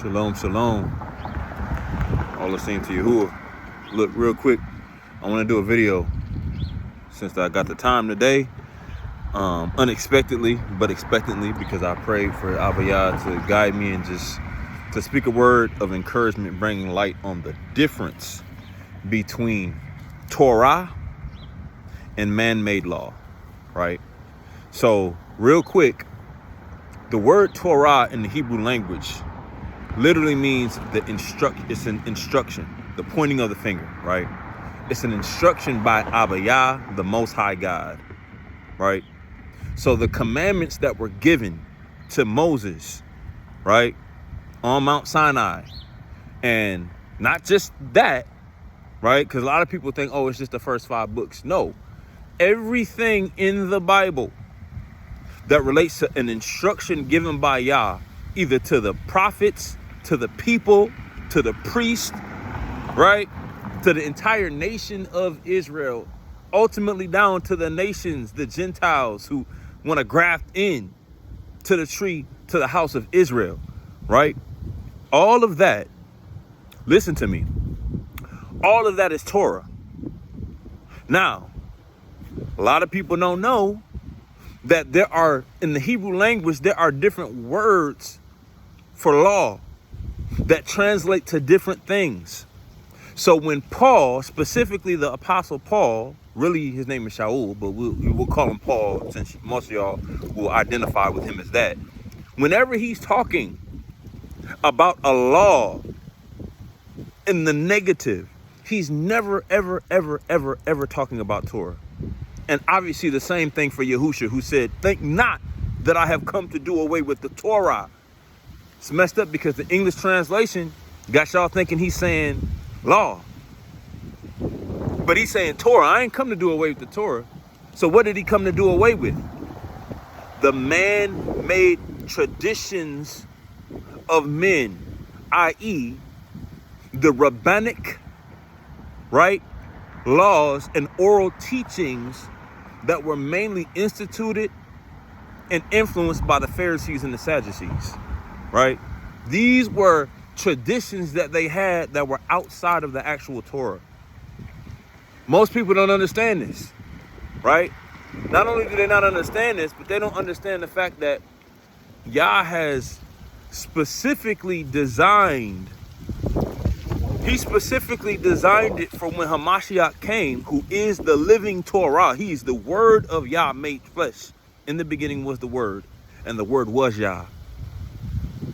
Shalom, shalom. All the same to Yahuah. Look, real quick, I want to do a video since I got the time today. Unexpectedly, but expectantly, because I prayed for Yahuah to guide me and just to speak a word of encouragement, bringing light on the difference between Torah and man-made law, right? So, real quick, the word Torah in the Hebrew language literally means it's an instruction, the pointing of the finger, right? It's an instruction by Yahuah, the Most High God, right? So the commandments that were given to Moses, right, on Mount Sinai, and not just that, right? Because a lot of people think, oh, it's just the first 5 books. No, everything in the Bible that relates to an instruction given by Yah, either to the prophets, to the people, to the priest, right? To the entire nation of Israel, ultimately down to the nations, the Gentiles who want to graft in to the tree, to the house of Israel, right? All of that, listen to me, all of that is Torah. Now, a lot of people don't know that there are, in the Hebrew language, there are different words for law that translate to different things. So when Paul, specifically the Apostle Paul, really his name is Shaul, but we'll call him Paul since most of y'all will identify with him as that. Whenever he's talking about a law in the negative, he's never, ever, ever, ever, ever talking about Torah. And obviously the same thing for Yahusha, who said, "Think not that I have come to do away with the Torah." It's messed up because the English translation got y'all thinking he's saying law. But he's saying Torah. I ain't come to do away with the Torah. So what did he come to do away with? The man-made traditions of men, i.e. the rabbinic, right, laws and oral teachings that were mainly instituted and influenced by the Pharisees and the Sadducees, right? These were traditions that they had that were outside of the actual Torah. Most people don't understand this, right? Not only do they not understand this, but they don't understand the fact that Yah has specifically designed, he specifically designed it for when Hamashiach came, who is the living Torah. He's the word of Yah made flesh. In the beginning was the word, and the word was Yah,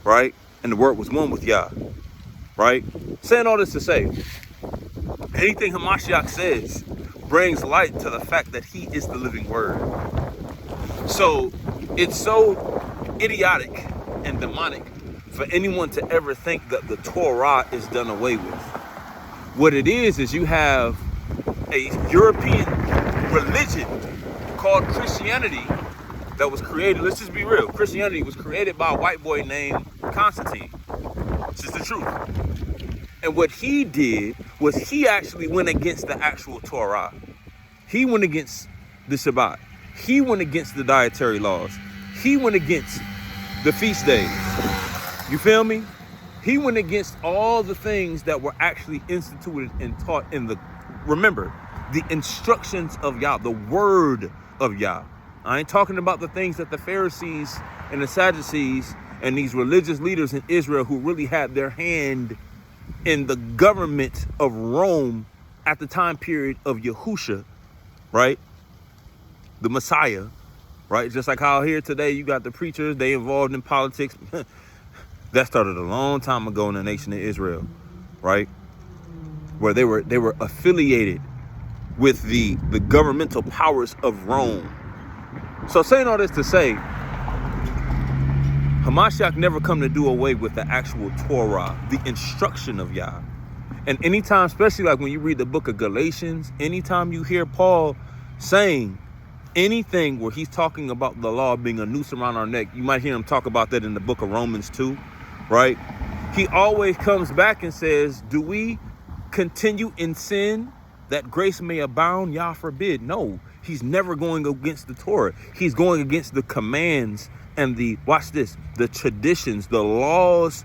right? And the word was one with Yah, right? Saying all this to say, anything Hamashiach says brings light to the fact that he is the living word. So it's so idiotic and demonic for anyone to ever think that the Torah is done away with. What it is you have a European religion called Christianity that was created. Let's just be real. Christianity was created by a white boy named Constantine. It's just the truth. And what he did was he actually went against the actual Torah. He went against the Shabbat. He went against the dietary laws. He went against the feast days. You feel me? He went against all the things that were actually instituted and taught in the, remember, the instructions of Yah, the word of Yah. I ain't talking about the things that the Pharisees and the Sadducees and these religious leaders in Israel who really had their hand in the government of Rome at the time period of Yahusha, right? The Messiah, right? Just like how here today you got the preachers, they involved in politics. That started a long time ago in the nation of Israel, right? Where they were affiliated with the governmental powers of Rome. So saying all this to say, Hamashiach never come to do away with the actual Torah, the instruction of Yah. And anytime, especially like when you read the book of Galatians, anytime you hear Paul saying anything where he's talking about the law being a noose around our neck, you might hear him talk about that in the book of Romans too, right? He always comes back and says, do we continue in sin that grace may abound? Yah forbid. No, he's never going against the Torah. He's going against the commands and the, watch this, the traditions, the laws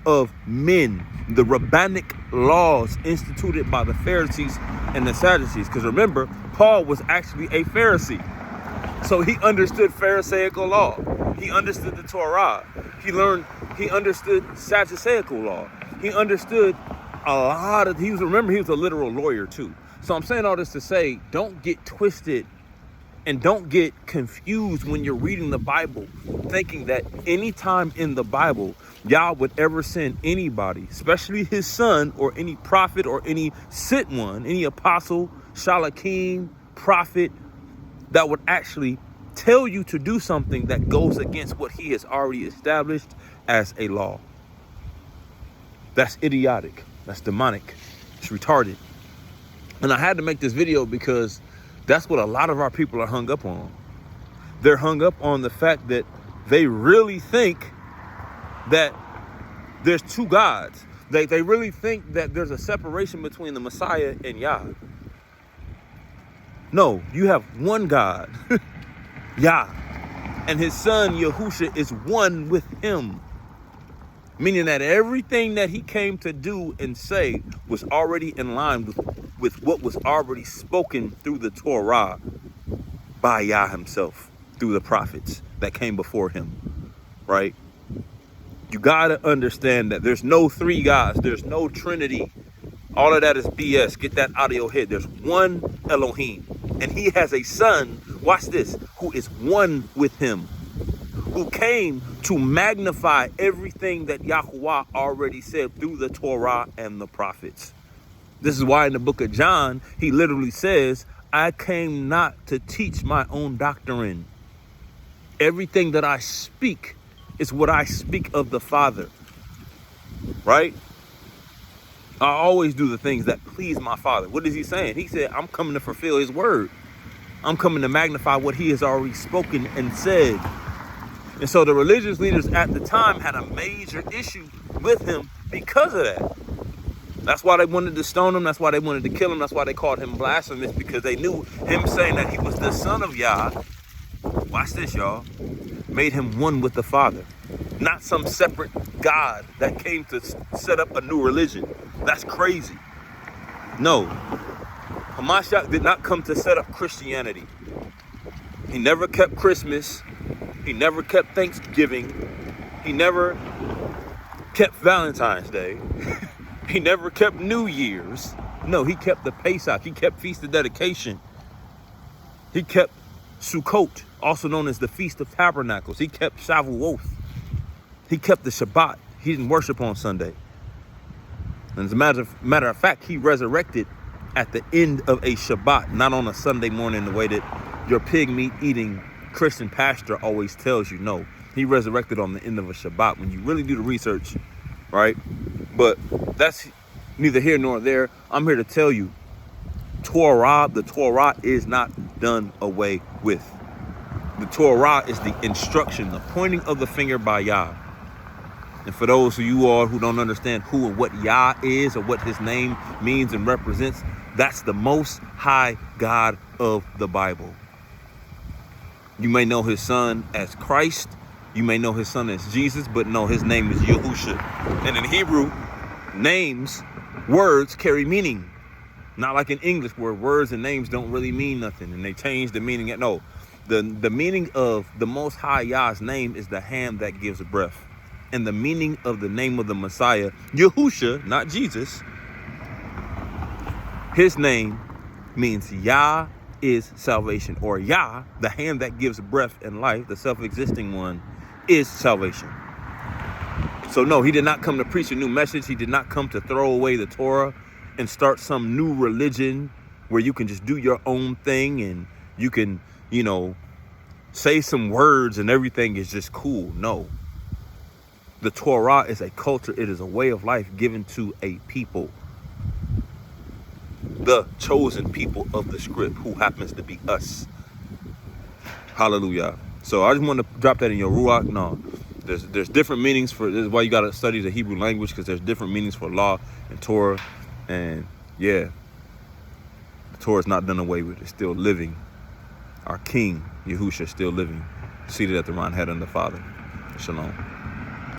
of men, the rabbinic laws instituted by the Pharisees and the Sadducees. Because remember, Paul was actually a Pharisee. So he understood Pharisaical law. He understood the Torah. He understood Sadduceical law. He understood a lot of, he was a literal lawyer too. So I'm saying all this to say, don't get twisted and don't get confused when you're reading the Bible, thinking that anytime in the Bible, Yah would ever send anybody, especially his son or any prophet or any sent one, any apostle, shalakim, prophet, that would actually tell you to do something that goes against what he has already established as a law. That's idiotic. That's demonic. It's retarded. And I had to make this video because that's what a lot of our people are hung up on. They're hung up on the fact that they really think that there's two gods. They really think that there's a separation between the Messiah and Yah. No, you have one God, Yah, and his son Yahusha is one with him. Meaning that everything that he came to do and say was already in line with what was already spoken through the Torah by Yah himself, through the prophets that came before him, right? You gotta understand that there's no three gods, there's no Trinity. All of that is BS. Get that out of your head. There's one Elohim. And he has a son, watch this, who is one with him, who came to magnify everything that Yahuah already said through the Torah and the prophets. This is why in the book of John, he literally says, I came not to teach my own doctrine. Everything that I speak is what I speak of the Father, right? I always do the things that please my Father. What is he saying? He said, I'm coming to fulfill his word. I'm coming to magnify what he has already spoken and said. And so the religious leaders at the time had a major issue with him because of that. That's why they wanted to stone him. That's why they wanted to kill him. That's why they called him blasphemous, because they knew him saying that he was the son of Yah. Watch this, y'all. Made him one with the Father. Not some separate God that came to set up a new religion. That's crazy. No. Hamashiach did not come to set up Christianity. He never kept Christmas. He never kept Thanksgiving. He never kept Valentine's Day. He never kept New Year's. No, he kept the Pesach. He kept Feast of Dedication. He kept Sukkot, also known as the Feast of Tabernacles. He kept Shavuot. He kept the Shabbat. He didn't worship on Sunday. And as a matter of fact, he resurrected at the end of a Shabbat, not on a Sunday morning the way that your pig meat eating Christian pastor always tells you. No, he resurrected on the end of a Shabbat when you really do the research, right? But that's neither here nor there. I'm here to tell you, the Torah is not done away with. The Torah is the instruction, the pointing of the finger by Yah. And for those of you all who don't understand who and what Yah is or what his name means and represents, that's the Most High God of the Bible. You may know his son as Christ. You may know his son as Jesus, but no, his name is Yahusha. And in Hebrew, names, words carry meaning. Not like in English where words and names don't really mean nothing and they change the meaning. No, the meaning of the Most High Yah's name is the hand that gives breath. And the meaning of the name of the Messiah, Yahusha, not Jesus, his name means Yah is salvation, or Yah, the hand that gives breath and life, the self-existing one, is salvation. So no, he did not come to preach a new message. He did not come to throw away the Torah and start some new religion where you can just do your own thing and you can, say some words and everything is just cool. No. The Torah is a culture. It is a way of life given to a people. The chosen people of the script, who happens to be us. Hallelujah. So I just want to drop that in your ruach. No, there's different meanings for this. Is why you got to study the Hebrew language, because there's different meanings for law and Torah. And yeah, the Torah is not done away with. It's still living. Our King, Yahusha, is still living, seated at the right hand of the Father. Shalom.